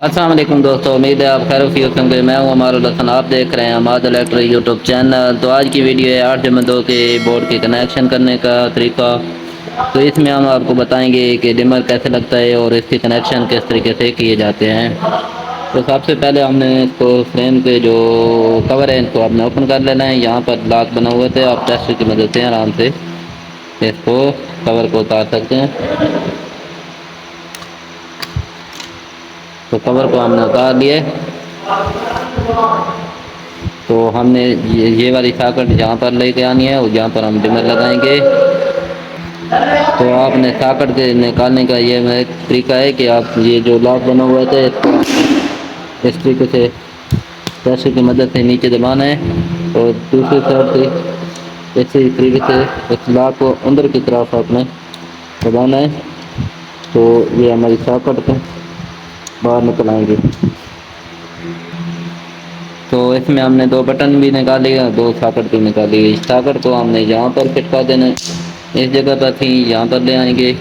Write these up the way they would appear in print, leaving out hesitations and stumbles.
अस्सलाम वालेकुम दोस्तों, उम्मीद है आप खैर खैरियत होंगे। मैं हूं अमारुल हसन, आप देख रहे हैं अमाद इलेक्ट्रिक यूट्यूब चैनल। तो आज की वीडियो है 8 जमा 2 के बोर्ड के कनेक्शन करने का तरीका। तो इसमें हम आपको बताएंगे कि डिमर कैसे लगता है और इसके कनेक्शन किस तरीके से किए जाते हैं। तो सबसे पहले हमने इसको फ्रेम के जो कवर है इनको आपने ओपन कर लेना है। यहाँ पर लॉक बना हुए थे, आप टेस्ट की मदद से आराम से इसको कवर को उतार सकते हैं। तो कवर को हमने उतार लिए। तो हमने ये वाली सॉकेट यहाँ पर लेके आनी है और यहाँ पर हम डिमर लगाएंगे। तो आपने सॉकेट के निकालने का ये एक तरीका है कि आप ये जो लॉक बना हुआ था इसको इस तरीके से प्रेशर की मदद से नीचे दबाना है और दूसरी साइड से इसी तरीके से इस लॉक को अंदर की तरफ आपने दबाना है। तो ये हमारी सॉकेट को बाहर निकल आएंगे। तो इसमें हमने दो बटन भी निकाले हैं, दो सॉकेट भी निकाली है। इस सॉकेट को हमने यहाँ पर फिट कर देना है, इस जगह पर थी यहाँ पर ले आएंगे।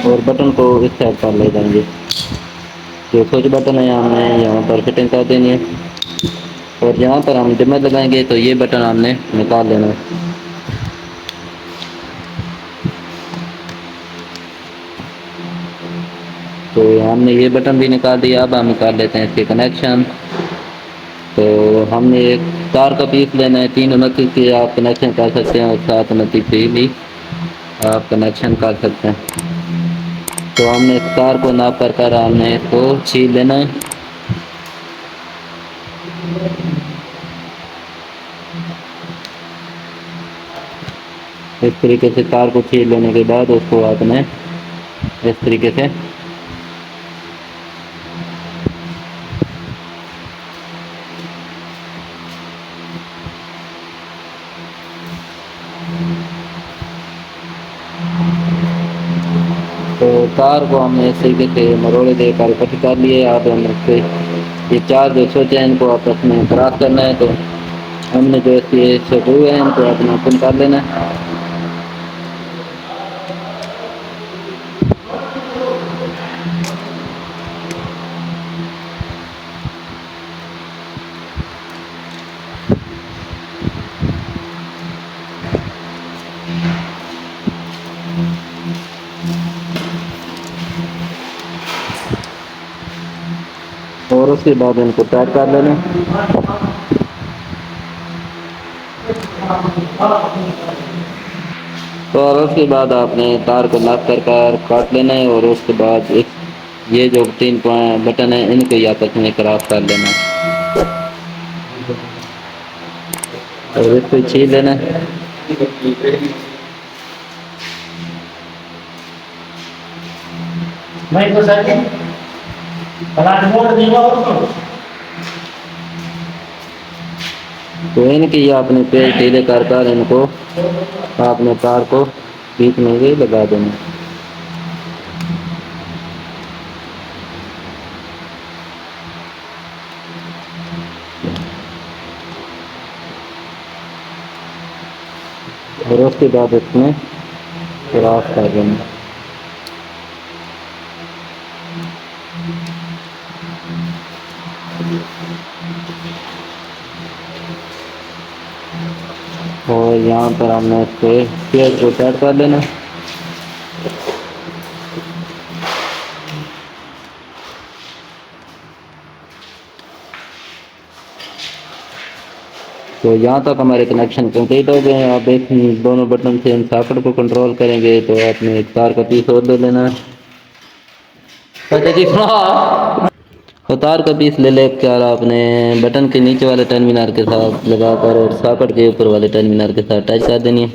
और बटन को इस साइड पर ले जाएंगे। जो स्विच बटन है हमने यहाँ पर फिटिंग कर देनी है और यहाँ पर हम डिमर लगाएंगे तो ये बटन हमने निकाल लेना है। तो हमने ये बटन भी निकाल दिया। अब हम निकाल लेते हैं इसके कनेक्शन। तो हमने एक तार का पीस लेना है, 329 से आप कनेक्शन कर सकते हैं और 729 से भी आप कनेक्शन कर सकते हैं। तो हमने इस तार को नाप कर हमने इसको छील लेना है। इस तरीके से तार को छील लेने के बाद उसको आपने इस तरीके से तो तार को हमने इस तरीके से मरोड़े देकर इकट्ठे कर लिए। आप हमने ये चार जो स्विच हैं इनको आपस में क्रॉस करना है। तो हमने जो इसके स्क्रू है इनको अपना ओपन कर लेना है। और उसके बाद इनको टाइट कर लेना है। तो और उसके बाद आपने तार को लॉक कर काट लेना है और उसके बाद ये जो 3 बटन है इनको ही आपस में क्रॉस कर लेना है और इसको छील लेना है। तो इनकी आपने पेज ढीले कर इनको आपने तार को बीच में ही लगा देना। और उसके बाद इसमें क्रॉस कर देना। और यहाँ पर हमने इसके पेज को टाइट कर लेना। तो यहाँ तक हमारे कनेक्शन कंप्लीट हो गए हैं। आप एक दोनों बटन से इन सॉकेट को कंट्रोल करेंगे तो आपने एक तार का पीस और ले लेना है। तो तार का पीस ले लेकर आपने बटन के नीचे वाले टर्मिनल के साथ लगाकर और सॉकेट के ऊपर वाले टर्मिनल के साथ टच कर देनी है।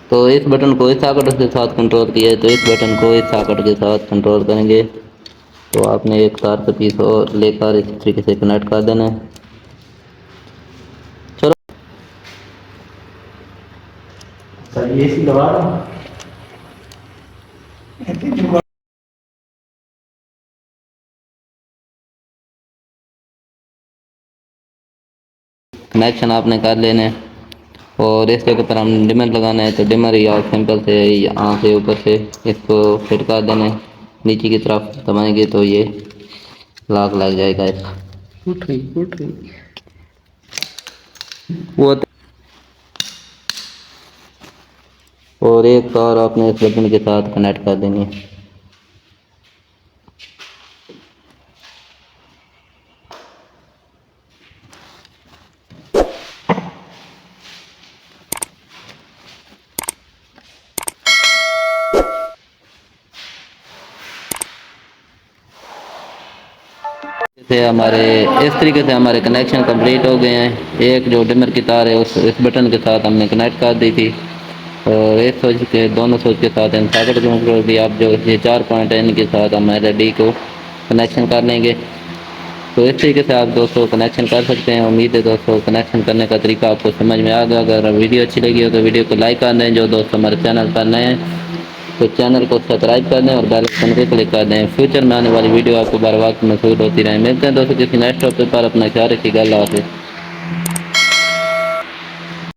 तो इस बटन को इस सॉकेट के साथ कंट्रोल किया है तो इस बटन को इस सॉकेट के साथ कंट्रोल करेंगे। तो आपने एक तार का पीस और लेकर इस तरीके से कनेक्ट कर देना है। चलो कनेक्शन आपने कर लेने और इस जगह पर हम डिमर लगाना है तो डिमर या सिंपल से यहाँ से ऊपर से इसको फिट कर देना है, नीचे की तरफ दबाएंगे तो ये लॉक लग जाएगा इसका। उठ रही। वो और एक तार आपने इस बटन के साथ कनेक्ट कर देनी है। से हमारे इस तरीके से हमारे कनेक्शन कंप्लीट हो गए हैं। एक जो डिमर की तार है उस इस बटन के साथ हमने कनेक्ट कर दी थी और एक स्विच के दोनों स्विच के साथ इन सॉकेट को जोड़ दिया। आप जो ये 4 पॉइंट है इनके साथ हम LED को कनेक्शन कर लेंगे। तो इस तरीके से आप दोस्तों कनेक्शन कर सकते हैं। उम्मीद है दोस्तों कनेक्शन करने का तरीका आपको समझ में आ गया। अगर वीडियो अच्छी लगी हो तो वीडियो को लाइक कर दें। जो दोस्त हमारे चैनल पर नए हैं तो चैनल को सब्सक्राइब कर दें और बेल आइकन को क्लिक कर दें। फ्यूचर में आने वाली वीडियो आपको बार वक्त महसूस होती रहे। मिलते हैं दोस्तों किसी नेक्स्ट टॉपिक पर। अपना ख्याल रखिएगा। अल्लाह हाफिज़।